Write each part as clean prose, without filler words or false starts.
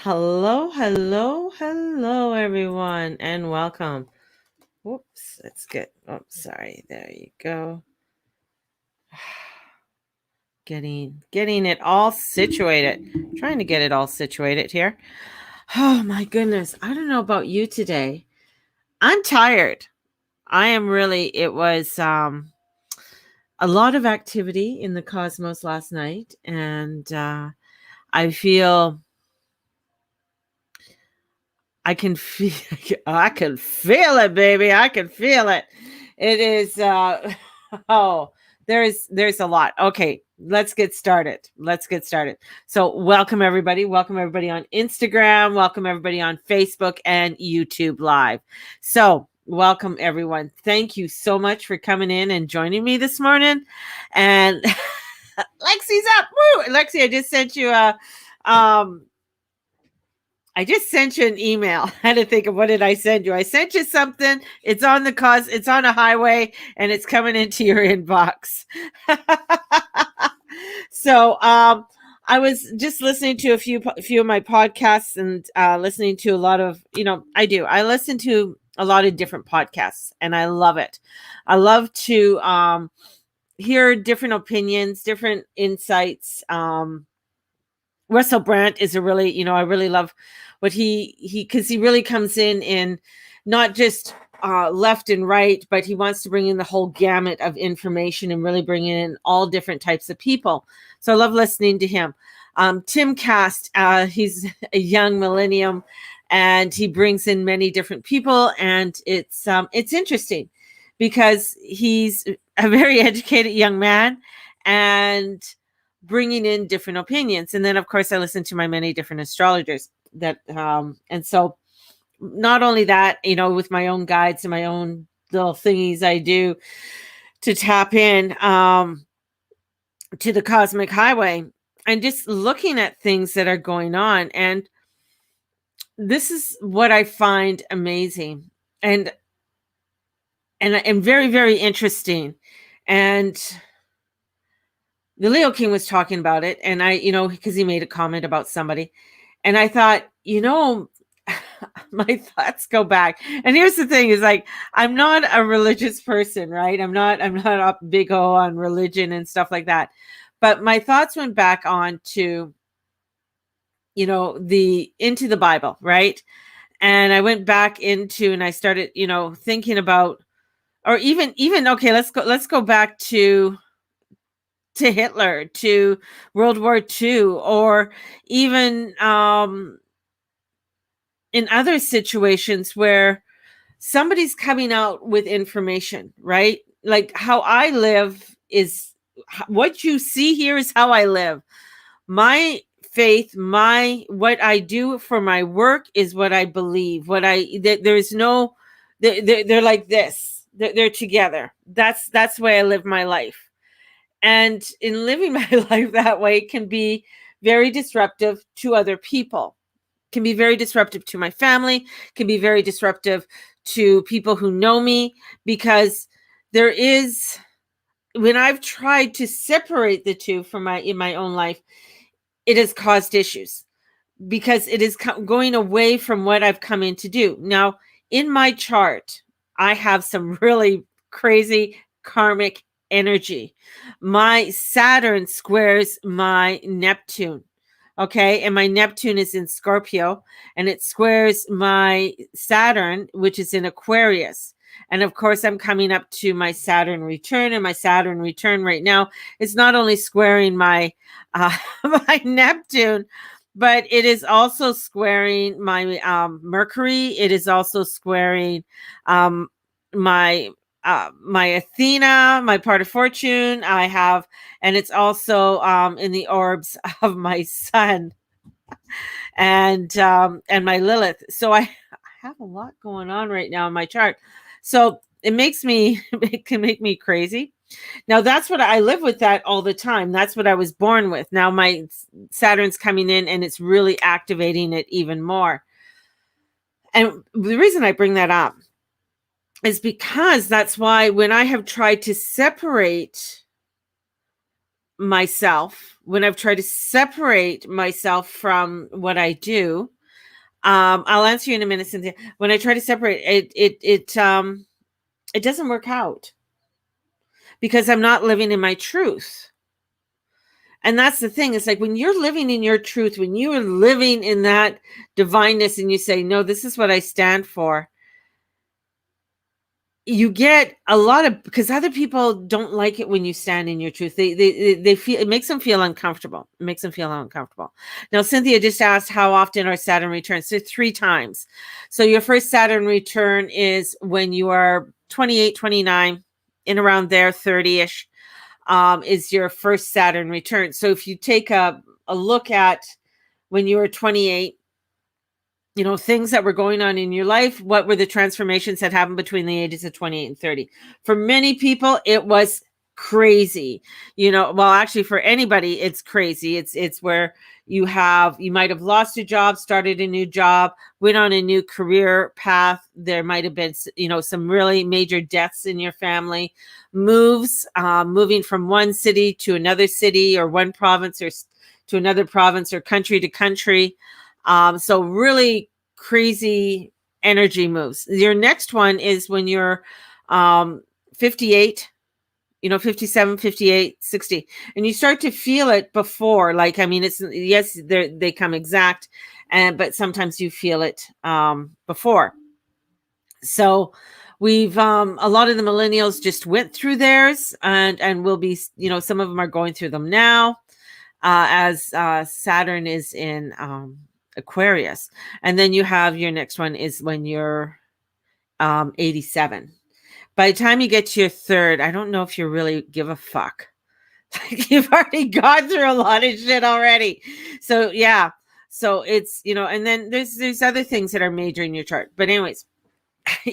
Hello, hello, hello, everyone, and welcome. Whoops, let's get. Oh, sorry. There you go. Getting it all situated. Trying to get it all situated here. Oh my goodness. I don't know about you today. I'm tired. I am really. It was a lot of activity in the cosmos last night, and I feel I can feel it, baby. I can feel it. It is oh, there's a lot. Okay, let's get started. Let's get started. So, welcome everybody. Welcome everybody on Instagram, welcome everybody on Facebook and YouTube Live. So, welcome everyone. Thank you so much for coming in and joining me this morning. And Lexi's up. Woo! Lexi, I just sent you an email. I had to think of what did I send you? I sent you something. It's on it's on a highway and it's coming into your inbox. So I was just listening to a few of my podcasts and listening to a lot of, I listen to a lot of different podcasts and I love it. I love to hear different opinions, different insights. Russell Brand is a really, I really love what because he really comes in not just left and right, but he wants to bring in the whole gamut of information and really bring in all different types of people. So I love listening to him. Tim Cast, he's a young millennium, and he brings in many different people, and it's interesting because he's a very educated young man, and bringing in different opinions. And then, of course, I listen to my many different astrologers and so not only that, with my own guides and my own little thingies I do to tap in to the cosmic highway and just looking at things that are going on. And this is what I find amazing and very, very interesting. And the Leo King was talking about it, and because he made a comment about somebody, and I thought, my thoughts go back. And here's the thing: is like I'm not a religious person, right? I'm not a big O on religion and stuff like that. But my thoughts went back on to, into the Bible, right? And I went back and I started, thinking about, or even okay, let's go back to Hitler, to World War II, or even in other situations where somebody's coming out with information, right? Like how I live is what you see here is how I live. My faith, what I do for my work is what I believe. There's no, they're like this. They're together. That's the way I live my life. And in living my life that way can be very disruptive to other people, can be very disruptive to my family, can be very disruptive to people who know me, because when I've tried to separate the two in my own life, it has caused issues because it is going away from what I've come in to do. Now, in my chart, I have some really crazy karmic energy. My Saturn squares my Neptune. Okay. And my Neptune is in Scorpio, and it squares my Saturn, which is in Aquarius. And of course, I'm coming up to my Saturn return, and my Saturn return right now is not only squaring my my Neptune, but it is also squaring my Mercury. It is also squaring my my Athena, my part of fortune. I have, and it's also in the orbs of my Sun and my Lilith. So I have a lot going on right now in my chart. So it can make me crazy. Now that's what I live with, that all the time. That's what I was born with. Now my Saturn's coming in and it's really activating it even more. And the reason I bring that up is because that's why when I have tried to separate myself when I've tried to separate myself from what I do, I'll answer you in a minute, Cynthia. When I try to separate it doesn't work out because I'm not living in my truth. And that's the thing. It's like when you're living in your truth, when you are living in that divineness and you say, no, this is what I stand for, you get a lot of, because other people don't like it when you stand in your truth. They feel, it makes them feel uncomfortable. It makes them feel uncomfortable. Now, Cynthia just asked how often our Saturn returns. So 3 times. So your first Saturn return is when you are 28, 29, in around there, 30-ish, is your first Saturn return. So if you take a look at when you were 28, things that were going on in your life, what were the transformations that happened between the ages of 28 and 30? For many people, it was crazy. Well, actually for anybody, it's crazy. It's where you might have lost a job, started a new job, went on a new career path. There might have been, some really major deaths in your family, moves, moving from one city to another city, or one province or to another province, or country to country. So really crazy energy moves. Your next one is when you're 58, 57, 58, 60, and you start to feel it before. Like, it's, yes, they come exact, but sometimes you feel it before. So we've a lot of the millennials just went through theirs, and will be, some of them are going through them now, as Saturn is in Aquarius. And then you have your next one is when you're 87. By the time you get to your third, I don't know if you really give a fuck. You've already gone through a lot of shit already. So yeah. So it's, and then there's other things that are major in your chart. But anyways,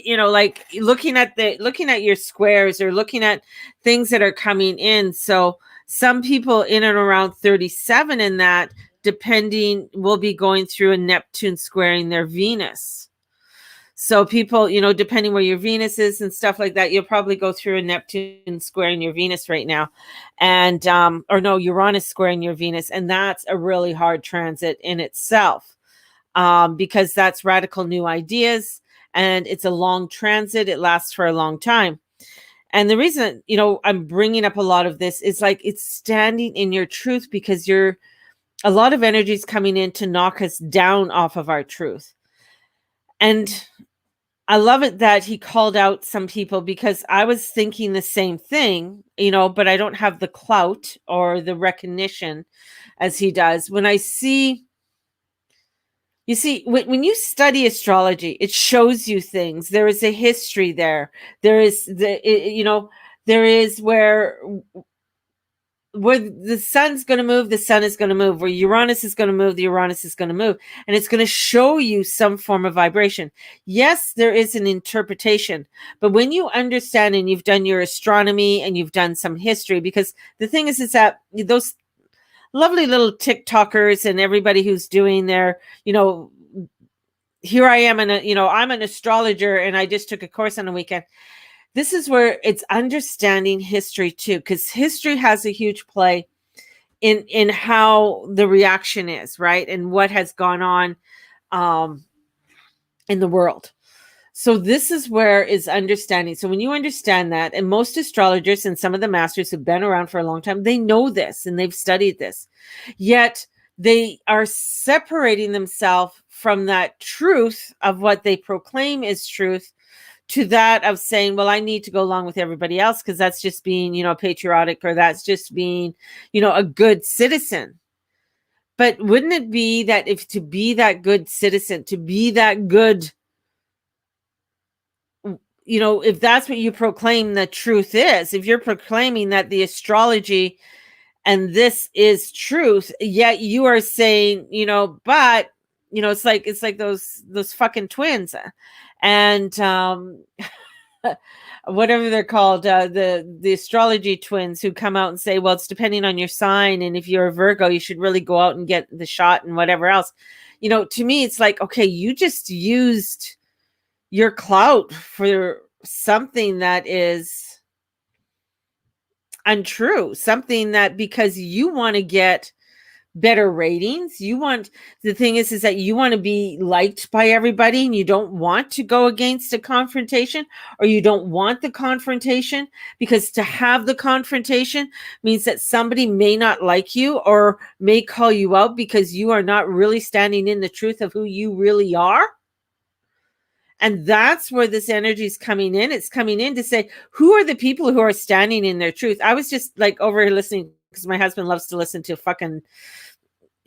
like looking at your squares, or looking at things that are coming in. So some people in and around 37 in that, depending, will be going through a Neptune squaring their Venus. So people, depending where your Venus is and stuff like that, you'll probably go through a Neptune squaring your Venus right now. And, or no, Uranus squaring your Venus. And that's a really hard transit in itself, because that's radical new ideas, and it's a long transit. It lasts for a long time. And the reason, I'm bringing up a lot of this is like, it's standing in your truth, because a lot of energy is coming in to knock us down off of our truth. And I love it that he called out some people, because I was thinking the same thing, but I don't have the clout or the recognition as he does. When I see, you see, when you study astrology, it shows you things. There is a history there. There is there is where the sun's going to move, the sun is going to move. Where Uranus is going to move, the Uranus is going to move. And it's going to show you some form of vibration. Yes, there is an interpretation. But when you understand, and you've done your astronomy, and you've done some history, because the thing is that those lovely little TikTokers and everybody who's doing their, here I am, and I'm an astrologer, and I just took a course on a weekend. This is where it's understanding history too, because history has a huge play in how the reaction is, right? And what has gone on in the world. So this is where is understanding. So when you understand that, and most astrologers and some of the masters who've been around for a long time, they know this and they've studied this. Yet they are separating themselves from that truth of what they proclaim is truth, to that of saying, well, I need to go along with everybody else, because that's just being, patriotic, or that's just being, a good citizen. But wouldn't it be that if to be that good citizen, to be that good, if that's what you proclaim the truth is, if you're proclaiming that the astrology and this is truth, yet you are saying, but, it's like those fucking twins. And whatever they're called, the astrology twins, who come out and say, well, it's depending on your sign, and if you're a Virgo, you should really go out and get the shot and whatever else. To me, it's like, okay, you just used your clout for something that is, untrue, something that because you want to get better ratings, you want, the thing is that you want to be liked by everybody and you don't want to go against a confrontation, or you don't want the confrontation, because to have the confrontation means that somebody may not like you or may call you out because you are not really standing in the truth of who you really are. And that's where this energy is coming in. It's coming in to say, who are the people who are standing in their truth? I was just like over here listening, because my husband loves to listen to fucking,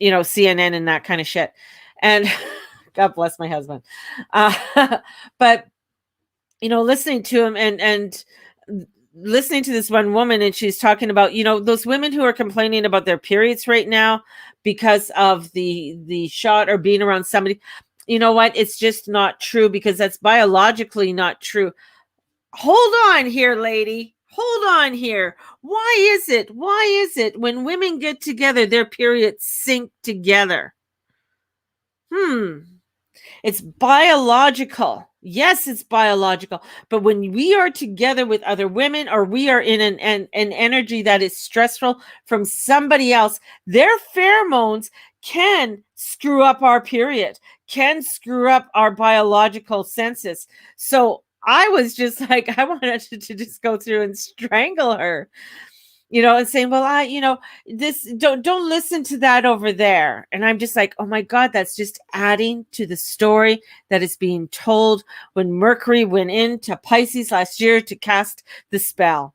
CNN and that kind of shit. And God bless my husband. But, listening to him and listening to this one woman, and she's talking about, those women who are complaining about their periods right now because of the shot or being around somebody. You know what? It's just not true, because that's biologically not true. Hold on here, lady. Hold on here. Why is it when women get together, their periods sync together? It's biological. Yes, it's biological. But when we are together with other women, or we are in an energy that is stressful from somebody else, their pheromones can screw up our period, can screw up our biological senses. So I was just like, I wanted to just go through and strangle her, and saying, well, this, don't listen to that over there. And I'm just like, oh my God, that's just adding to the story that is being told when Mercury went into Pisces last year to cast the spell.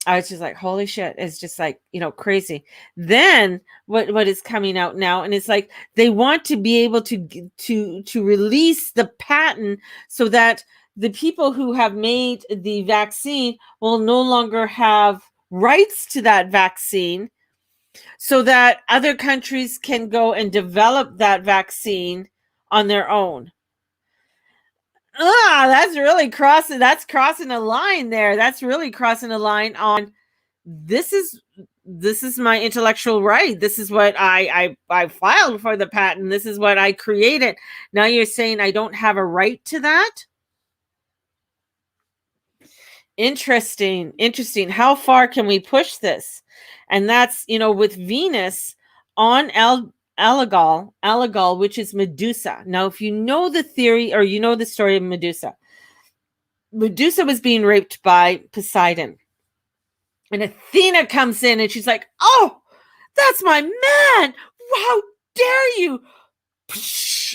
I was just like, holy shit. It's just like, crazy. Then what is coming out now, and it's like they want to be able to release the patent so that the people who have made the vaccine will no longer have rights to that vaccine, so that other countries can go and develop that vaccine on their own. That's really crossing a line there. That's really crossing a line on, this is my intellectual right. This is what I filed for the patent. This is what I created. Now you're saying I don't have a right to that? Interesting. How far can we push this? And that's, with Venus on Algol, which is Medusa. Now, if you know the theory, or the story of Medusa was being raped by Poseidon. And Athena comes in and she's like, oh, that's my man. How dare you?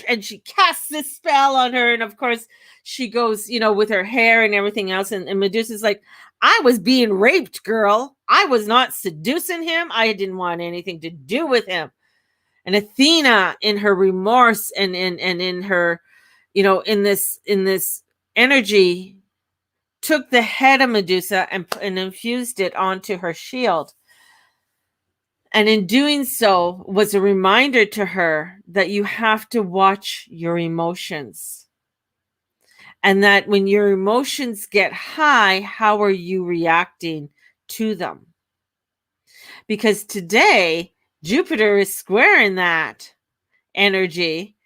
And she casts this spell on her. And of course, she goes, with her hair and everything else. And Medusa's like, I was being raped, girl. I was not seducing him. I didn't want anything to do with him. And Athena, in her remorse and in her, in this energy, took the head of Medusa and infused it onto her shield. And in doing so was a reminder to her that you have to watch your emotions. And that when your emotions get high, how are you reacting to them? Because today, Jupiter is squaring that energy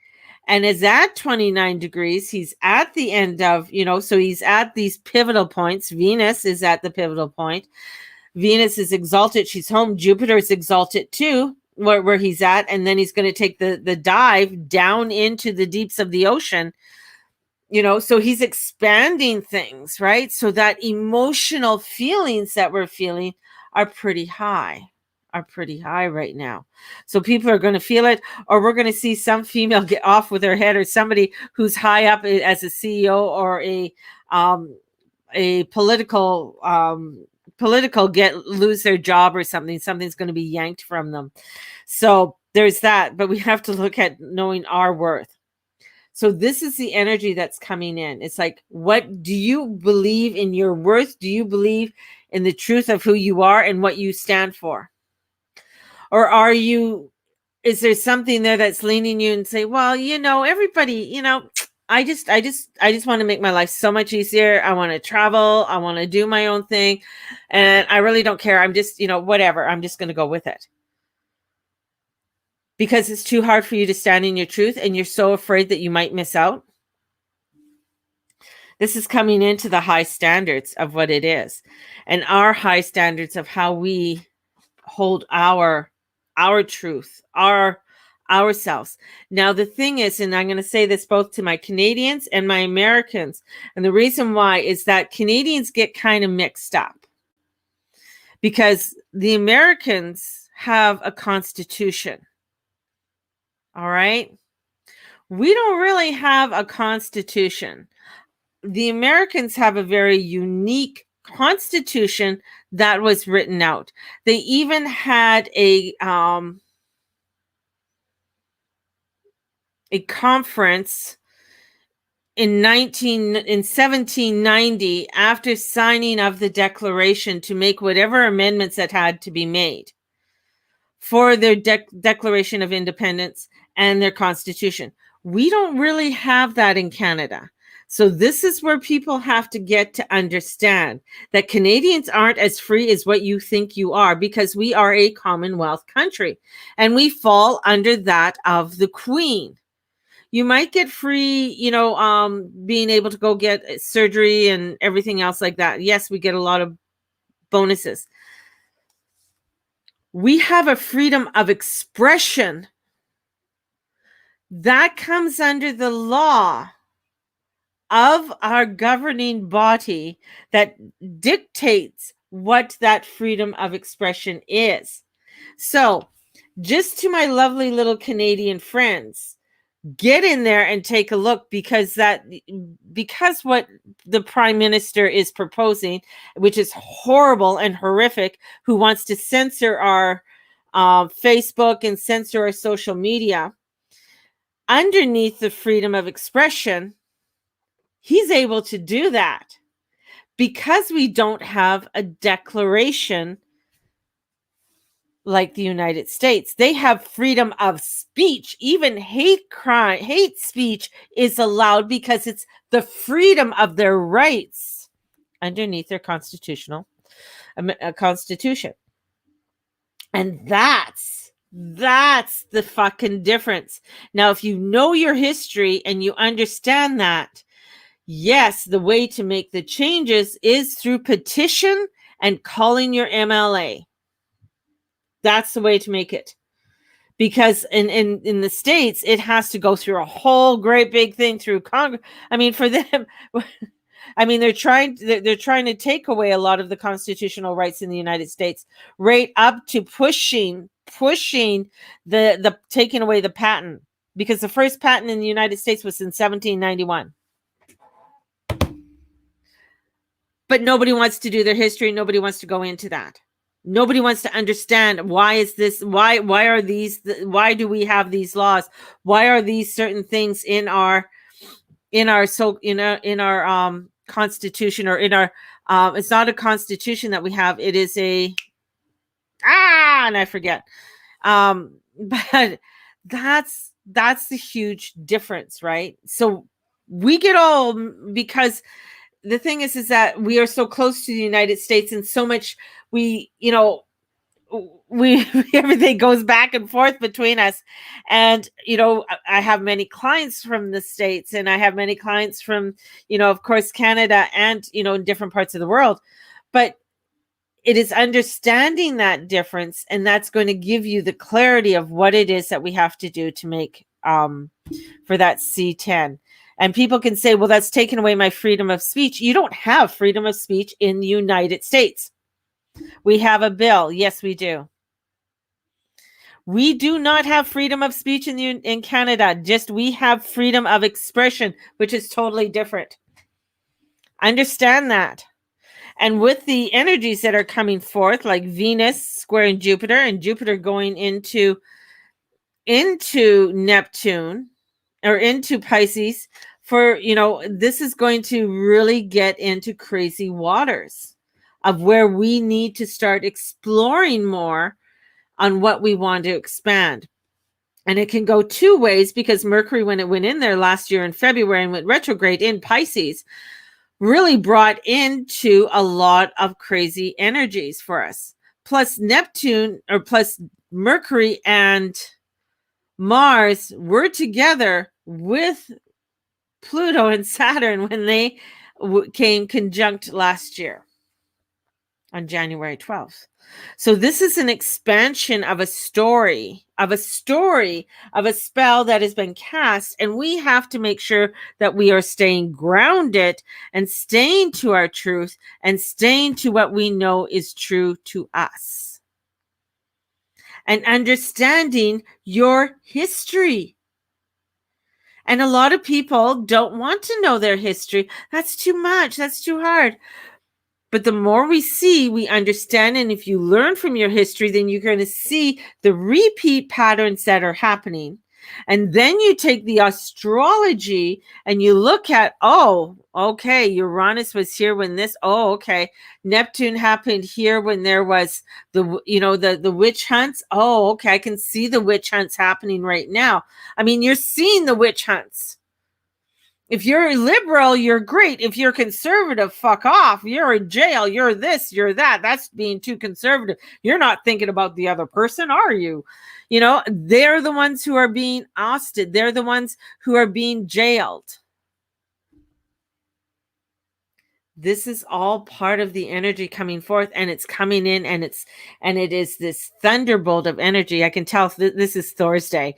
and is at 29 degrees. He's at the end of, so he's at these pivotal points. Venus is at the pivotal point. Venus is exalted. She's home. Jupiter is exalted too, where he's at. And then he's going to take the dive down into the deeps of the ocean. So he's expanding things, right? So that emotional feelings that we're feeling are pretty high right now. So people are going to feel it, or we're going to see some female get off with her head, or somebody who's high up as a CEO or a political lose their job or something. Something's going to be yanked from them. So there's that, but we have to look at knowing our worth. So this is the energy that's coming in. It's like, what do you believe in your worth? Do you believe in the truth of who you are and what you stand for? Or is there something there that's leaning you and say, well, everybody, I just want to make my life so much easier. I want to travel. I want to do my own thing. And I really don't care. I'm just, whatever. I'm just going to go with it. Because it's too hard for you to stand in your truth and you're so afraid that you might miss out. This is coming into the high standards of what it is, and our high standards of how we hold our truth, ourselves. Now the thing is, and I'm going to say this both to my Canadians and my Americans, and the reason why is that Canadians get kind of mixed up because the Americans have a constitution. All right? We don't really have a constitution. The Americans have a very unique constitution that was written out. They even had a conference in 1790 after signing of the Declaration to make whatever amendments that had to be made for their Declaration of Independence and their Constitution. We don't really have that in Canada. So this is where people have to get to understand that Canadians aren't as free as what you think you are, because we are a Commonwealth country and we fall under that of the Queen. You might get free, being able to go get surgery and everything else like that. Yes, we get a lot of bonuses. We have a freedom of expression that comes under the law of our governing body that dictates what that freedom of expression is. So, just to my lovely little Canadian friends, get in there and take a look, because what the Prime Minister is proposing, which is horrible and horrific, who wants to censor our Facebook and censor our social media, underneath the freedom of expression, he's able to do that because we don't have a declaration like the United States. They have freedom of speech. Even hate speech is allowed because it's the freedom of their rights underneath their constitution. And that's the fucking difference. Now, if you know your history and you understand that, yes, the way to make the changes is through petition and calling your MLA. That's the way to make it. Because in the States, it has to go through a whole great big thing through Congress. I mean, for them, they're trying to take away a lot of the constitutional rights in the United States, right up to pushing the taking away the patent, because the first patent in the United States was in 1791. But nobody wants to do their history. Nobody wants to go into that. Nobody wants to understand why is this, why do we have these laws? Why are these certain things in our constitution, or in our it's not a constitution that we have, it is and I forget. But that's the huge difference, right? So we get all, because the thing is that we are so close to the United States, and so much we everything goes back and forth between us. And, I have many clients from the States, and I have many clients from, of course, Canada, and, in different parts of the world. But it is understanding that difference, and that's going to give you the clarity of what it is that we have to do to make for that C10. And people can say, well, that's taken away my freedom of speech. You don't have freedom of speech in the United States. We have a bill. Yes, we do. We do not have freedom of speech in Canada. Just we have freedom of expression, which is totally different. Understand that. And with the energies that are coming forth, like Venus squaring Jupiter, and Jupiter going into Neptune, or into Pisces, for, this is going to really get into crazy waters of where we need to start exploring more on what we want to expand. And it can go two ways, because Mercury, when it went in there last year in February and went retrograde in Pisces, really brought into a lot of crazy energies for us. Plus plus Mercury and Mars were together with Pluto and Saturn when they came conjunct last year on January 12th. So this is an expansion of a story, of a spell that has been cast. And we have to make sure that we are staying grounded and staying to our truth and staying to what we know is true to us. And understanding your history. And a lot of people don't want to know their history. That's too much. That's too hard. But the more we see, we understand. And if you learn from your history, then you're going to see the repeat patterns that are happening. And then you take the astrology and you look at, oh, okay, Uranus was here when this, oh, okay. Neptune happened here when there was the witch hunts. Oh, okay. I can see the witch hunts happening right now. I mean, you're seeing the witch hunts. If you're liberal, you're great. If you're conservative, fuck off. You're in jail. You're this, you're that. That's being too conservative. You're not thinking about the other person, are you? They're the ones who are being ousted. They're the ones who are being jailed. This is all part of the energy coming forth, and it's coming in, and it is this thunderbolt of energy. I can tell this is Thursday,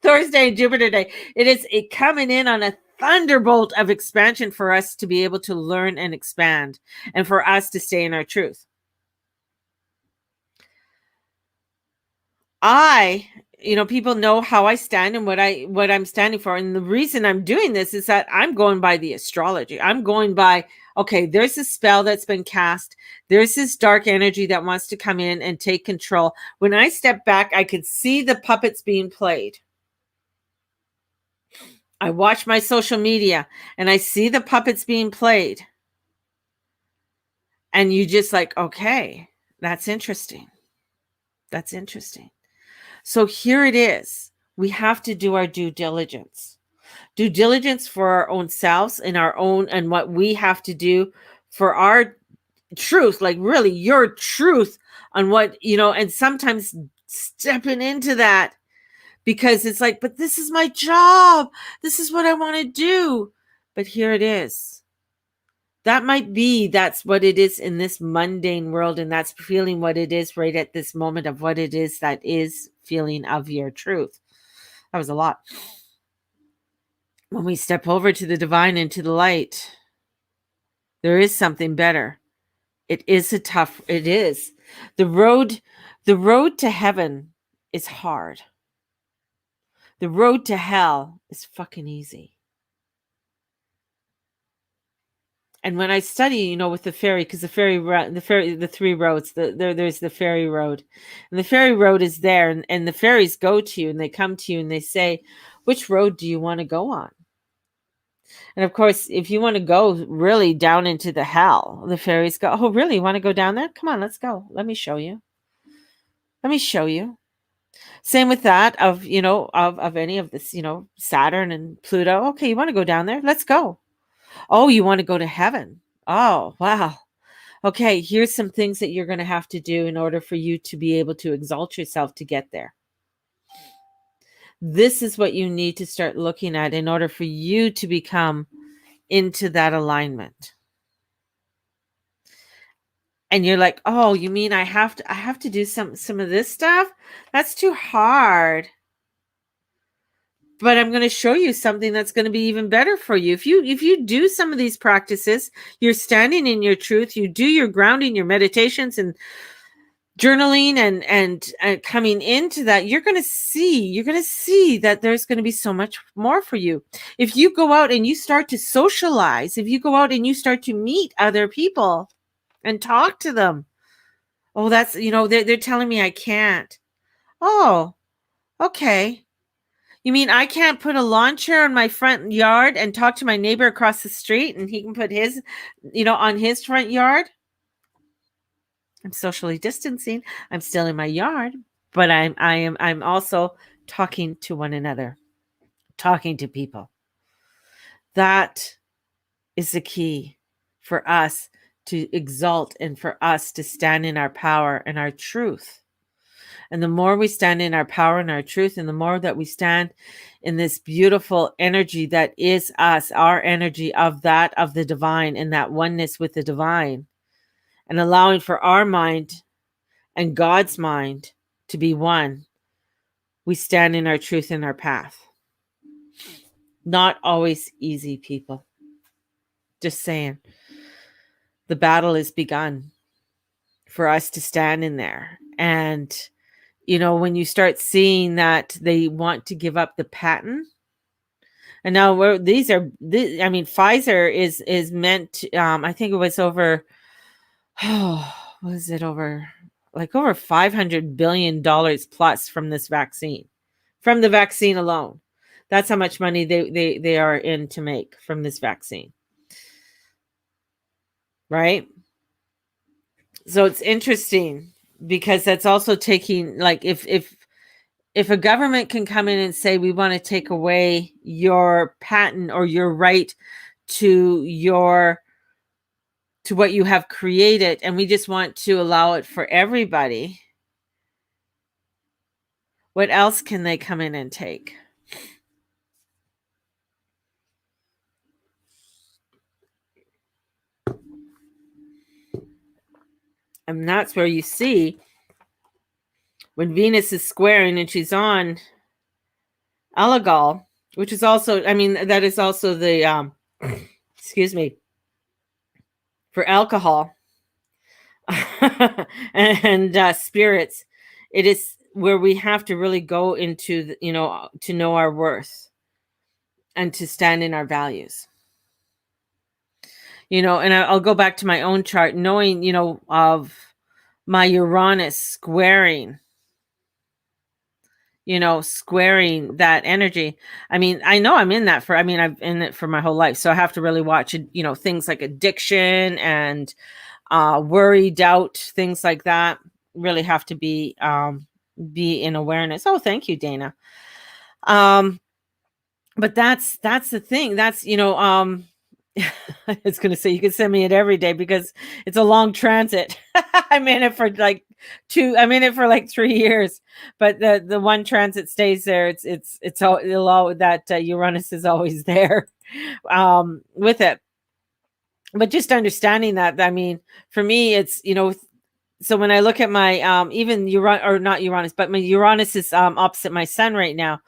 Thursday, Jupiter day. It is coming in on a thunderbolt of expansion for us to be able to learn and expand, and for us to stay in our truth. People know how I stand and what I'm standing for. And the reason I'm doing this is that I'm going by the astrology. I'm going by, okay, there's a spell that's been cast. There's this dark energy that wants to come in and take control. When I step back, I could see the puppets being played. I watch my social media and I see the puppets being played. And you just like, okay, that's interesting. That's interesting. So here it is. We have to do our due diligence for our own selves and what we have to do for our truth, like really your truth on what, and sometimes stepping into that, because it's like, but this is my job. This is what I want to do. But here it is. That's what it is in this mundane world. And that's feeling what it is right at this moment of what it is that is feeling of your truth. That was a lot. When we step over to the divine and to the light, there is something better. It is the road to heaven is hard. The road to hell is fucking easy. And when I study, with the ferry, because the three roads, there's the ferry road, and the ferry road is there, and the ferries go to you, and they come to you, and they say, which road do you want to go on? And of course, if you want to go really down into the hell, the ferries go, oh, really? You want to go down there? Come on, let's go. Let me show you. Same with that of any of this, Saturn and Pluto. Okay, you want to go down there? Let's go. Oh, you want to go to heaven? Oh, wow. Okay, here's some things that you're going to have to do in order for you to be able to exalt yourself to get there. This is what you need to start looking at in order for you to become into that alignment. And you're like, oh, you mean I have to do some of this stuff? That's too hard. But I'm going to show you something that's going to be even better for you. If you do some of these practices, you're standing in your truth, you do your grounding, your meditations and journaling and coming into that, you're going to see that there's going to be so much more for you. If you go out and you start to socialize, if you go out and you start to meet other people and talk to them, oh, that's, they're telling me I can't. Oh, okay. You mean I can't put a lawn chair in my front yard and talk to my neighbor across the street and he can put his, on his front yard? I'm socially distancing. I'm still in my yard, but I'm also talking to one another, talking to people. That is the key for us to exalt and for us to stand in our power and our truth. And the more we stand in our power and our truth, and the more that we stand in this beautiful energy that is us, our energy of the divine, and that oneness with the divine, and allowing for our mind and God's mind to be one, we stand in our truth and our path. Not always easy, people. Just saying. The battle is begun for us to stand in there. And, when you start seeing that they want to give up the patent, and now Pfizer is meant to, I think it was over, was it over $500 billion plus from this vaccine, from the vaccine alone. That's how much money they are in to make from this vaccine. Right? So it's interesting because that's also taking, like, if a government can come in and say, we want to take away your patent or your right to what you have created, and we just want to allow it for everybody, what else can they come in and take? And that's where you see when Venus is squaring and she's on Algol, which is also, that is also the, excuse me, for alcohol and spirits. It is where we have to really go into, to know our worth and to stand in our values. And I'll go back to my own chart, knowing, of my Uranus squaring that energy. I know I'm in that I've in it for my whole life. So I have to really watch, things like addiction and worry, doubt, things like that really have to be in awareness. Oh, thank you, Dana. But that's the thing. That's, I was going to say, you can send me it every day because it's a long transit. I'm in it for like 3 years, but the one transit stays there. It's all that Uranus is always there with it. But just understanding that, for me, it's, so when I look at my even Uranus, or not Uranus, but my Uranus is opposite my sun right now.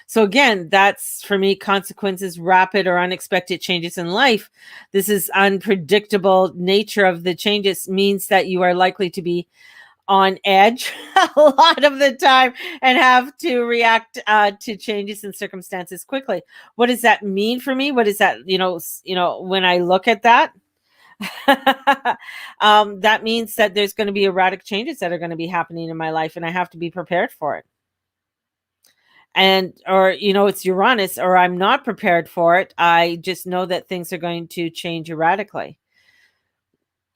So again, that's for me, consequences, rapid or unexpected changes in life. This is unpredictable nature of the changes means that you are likely to be on edge a lot of the time and have to react to changes in circumstances quickly. What does that mean for me? What is that, when I look at that? That means that there's going to be erratic changes that are going to be happening in my life, and I have to be prepared for it. And, or, it's Uranus, or I'm not prepared for it. I just know that things are going to change erratically.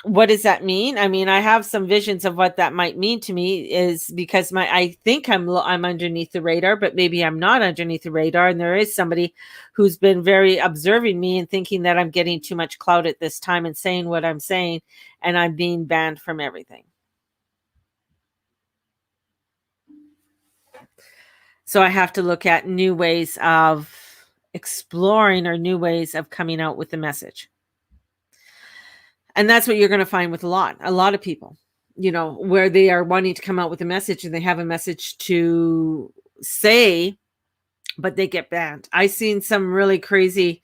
What does that mean? I have some visions of what that might mean to me, is because I think I'm underneath the radar, but maybe I'm not underneath the radar. And there is somebody who's been very observing me and thinking that I'm getting too much clout at this time and saying what I'm saying, and I'm being banned from everything. So I have to look at new ways of exploring or new ways of coming out with the message. And that's what you're going to find with a lot of people, where they are wanting to come out with a message and they have a message to say, but they get banned. I've seen some really crazy,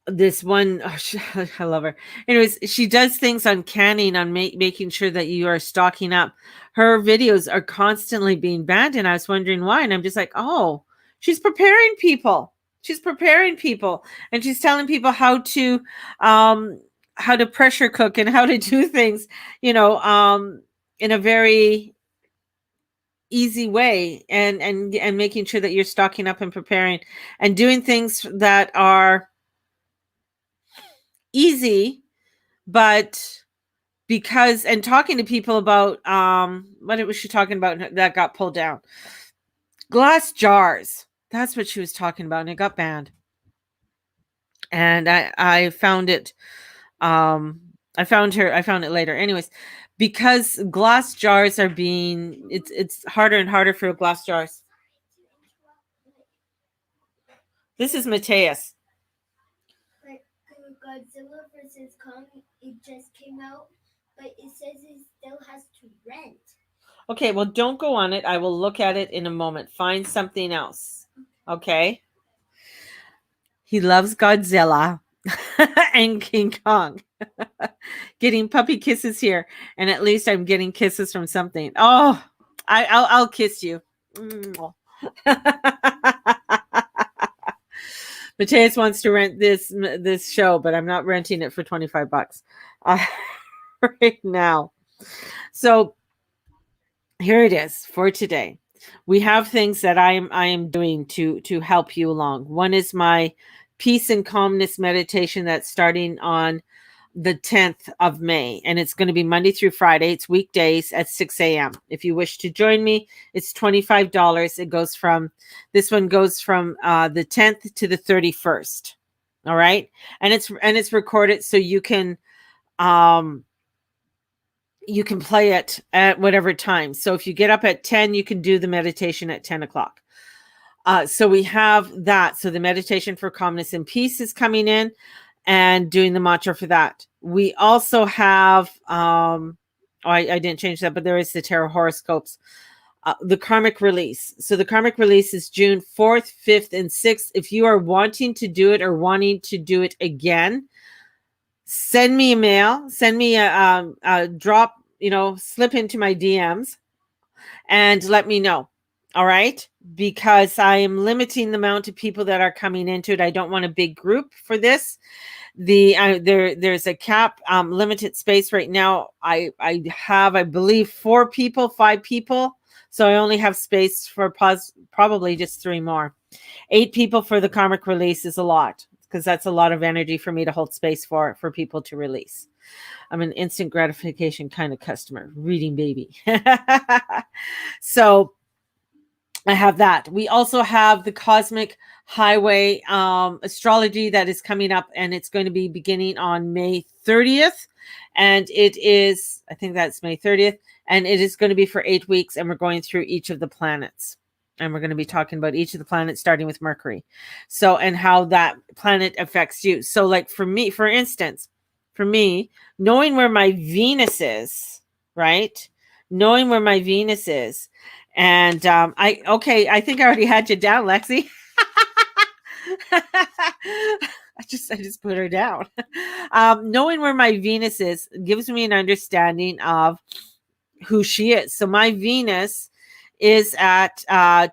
this one, I love her. Anyways, she does things on canning, on making sure that you are stocking up. Her videos are constantly being banned, and I was wondering why. And I'm just like, oh, she's preparing people. She's preparing people, and she's telling people how to pressure cook and how to do things, in a very easy way, and making sure that you're stocking up and preparing and doing things that are easy, but because, and talking to people about what was she talking about that got pulled down? Glass jars. That's what she was talking about, and it got banned. And I found it I found it later. Anyways, because glass jars are being, it's harder and harder for glass jars. This is Mateus. But Godzilla vs. Kong, it just came out, but it says it still has to rent. Okay, well, don't go on it. I will look at it in a moment. Find something else. Okay. He loves Godzilla and King Kong. Getting puppy kisses here, and at least I'm getting kisses from something. Oh, I'll kiss you. Mateus wants to rent this show, but I'm not renting it for $25 right now. So here it is for today. We have things that I am doing to help you along. One is my peace and calmness meditation that's starting on the 10th of May, and it's going to be Monday through Friday. It's weekdays at 6 a.m. If you wish to join me, it's $25. It goes from, this one goes from the 10th to the 31st. All right. And it's recorded, so you can play it at whatever time. So if you get up at 10, you can do the meditation at 10 o'clock. So we have that. So the meditation for calmness and peace is coming in, and doing the mantra for that. We also have, I didn't change that, but there is the tarot horoscopes, the karmic release. So the karmic release is June 4th, 5th, and 6th. If you are wanting to do it or wanting to do it again, send me a mail, send me a drop, slip into my DMs and let me know. All right. Because I am limiting the amount of people that are coming into it. I don't want a big group for this. There's a cap, limited space right now. I have, I believe, 5 people. So I only have space for probably just 3 more. 8 people for the karmic release is a lot, because that's a lot of energy for me to hold space for people to release. I'm an instant gratification kind of customer, reading baby. So I have that. We also have the Cosmic Highway astrology that is coming up, and it's going to be beginning on May 30th. And it is, I think that's May 30th, and it is going to be for 8 weeks, and we're going through each of the planets. And we're going to be talking about each of the planets, starting with Mercury. So, and how that planet affects you. So, like for me, for instance, knowing where my Venus is, right? Knowing where my Venus is. And I think I already had you down, Lexi. I just put her down. Knowing where my Venus is gives me an understanding of who she is. So my Venus is at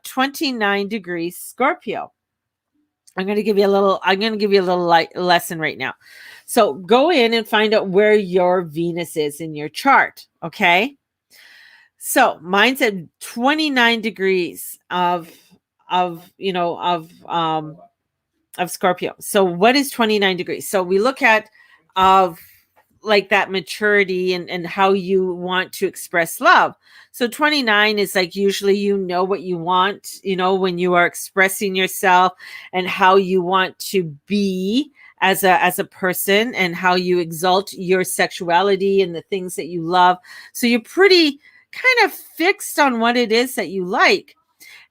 29 degrees Scorpio. I'm going to give you a little lesson right now. So go in and find out where your Venus is in your chart. Okay. So mine's at 29 degrees of Scorpio. So what is 29 degrees? So we look at like that maturity and how you want to express love. So 29 is like, usually what you want, when you are expressing yourself and how you want to be as a person, and how you exalt your sexuality and the things that you love. So you're pretty kind of fixed on what it is that you like.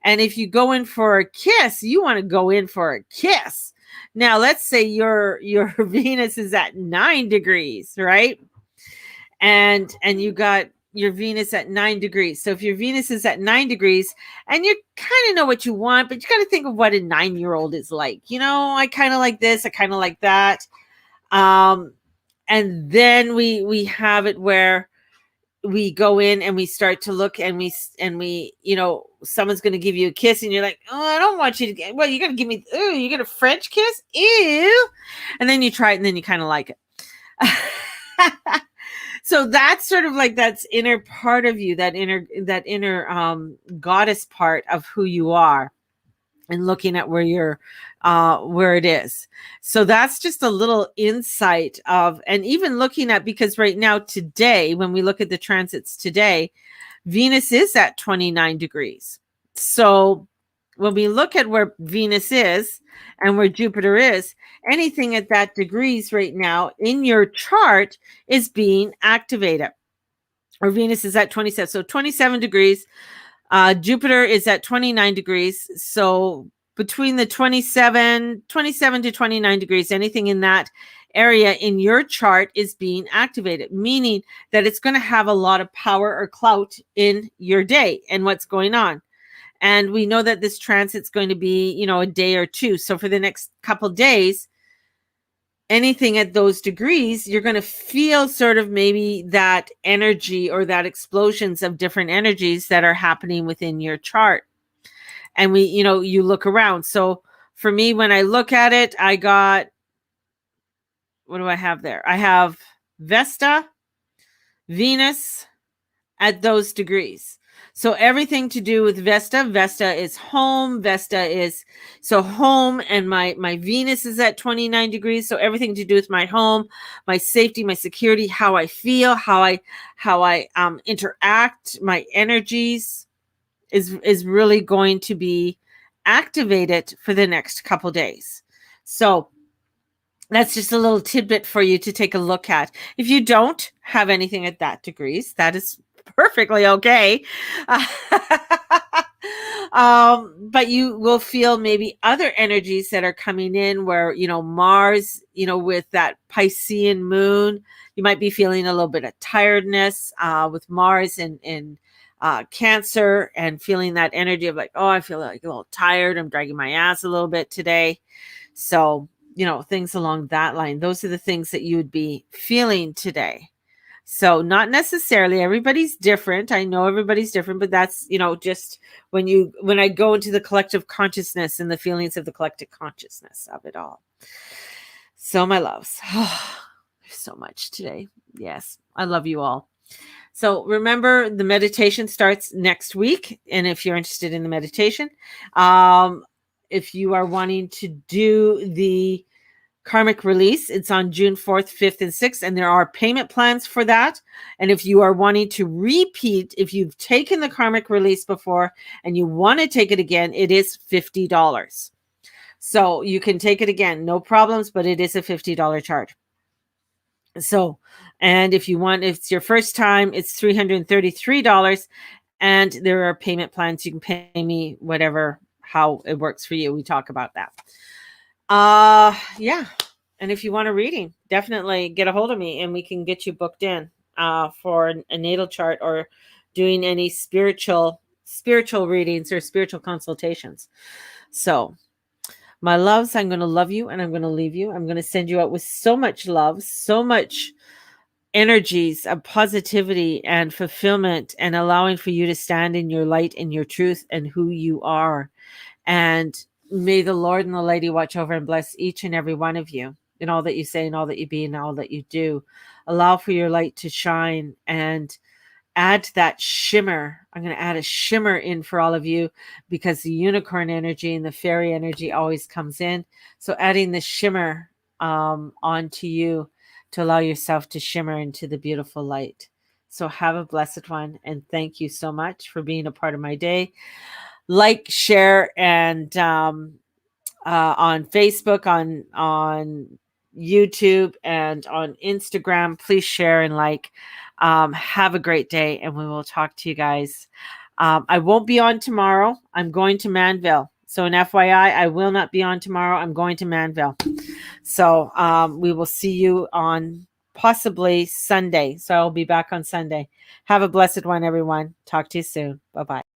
And if you go in for a kiss, you want to go in for a kiss. Now, let's say your Venus is at 9 degrees, right? And you got your Venus at 9 degrees. So if your Venus is at 9 degrees and you kind of know what you want, but you got to think of what a 9-year-old is like. I kind of like this, I kind of like that. And then we have it where we go in and we start to look, and we someone's going to give you a kiss and you're like, oh, I don't want you to get, well, you're going to give me, oh, you get a French kiss, ew. And then you try it and then you kind of like it. So that's sort of like that's inner part of you, that inner goddess part of who you are, and looking at where it is. So that's just a little insight of, and even looking at, because right now today, when we look at the transits today, Venus is at 29 degrees. So when we look at where Venus is and where Jupiter is, anything at that degrees right now in your chart is being activated. or Venus is at 27. So 27 degrees. Jupiter is at 29 degrees. So between the 27 to 29 degrees, anything in that area in your chart is being activated, meaning that it's going to have a lot of power or clout in your day and what's going on. And we know that this transit's going to be, you know, a day or two. So for the next couple days, anything at those degrees, you're going to feel sort of maybe that energy or that explosions of different energies that are happening within your chart. And we, you know, you look around. So for me, when I look at it, I got, what do I have there? I have Vesta, Venus at those degrees. So everything to do with Vesta. Vesta is home. Vesta is so home, and my Venus is at 29 degrees. So everything to do with my home, my safety, my security, how I feel, how I interact, my energies is really going to be activated for the next couple days. So that's just a little tidbit for you to take a look at. If you don't have anything at that degrees, that is perfectly okay. But you will feel maybe other energies that are coming in where, you know, Mars, you know, with that Piscean moon, you might be feeling a little bit of tiredness with Mars and Cancer, and feeling that energy of like, oh, I feel like a little tired. I'm dragging my ass a little bit today. So, you know, things along that line. Those are the things that you would be feeling today. So not necessarily, everybody's different. I know everybody's different, but that's, you know, just when I go into the collective consciousness and the feelings of the collective consciousness of it all. So my loves, there's so much today. Yes, I love you all. So remember, the meditation starts next week. And if you're interested in the meditation, if you are wanting to do the karmic release, it's on June 4th, 5th, and 6th, and there are payment plans for that. And if you are wanting to repeat, if you've taken the karmic release before and you want to take it again, it is $50. So you can take it again, no problems, but it is a $50 charge. So, and if it's your first time, it's $333, and there are payment plans. You can pay me whatever, how it works for you. We talk about that. Yeah. And if you want a reading, definitely get a hold of me and we can get you booked in for a natal chart or doing any spiritual readings or spiritual consultations. So my loves, I'm going to love you and I'm going to leave you. I'm going to send you out with so much love, so much energies of positivity and fulfillment, and allowing for you to stand in your light and your truth and who you are. And may the Lord and the Lady watch over and bless each and every one of you in all that you say and all that you be and all that you do. Allow for your light to shine and add that shimmer. I'm going to add a shimmer in for all of you, because the unicorn energy and the fairy energy always comes in. So adding the shimmer onto you to allow yourself to shimmer into the beautiful light. So have a blessed one. And thank you so much for being a part of my day. Like, share, and on Facebook, on YouTube, and on Instagram, please share and like. Have a great day, and we will talk to you guys. I won't be on tomorrow. I'm going to Manville. So an FYI, I will not be on tomorrow. I'm going to Manville. So we will see you on possibly Sunday. So I'll be back on Sunday. Have a blessed one, everyone. Talk to you soon. Bye-bye.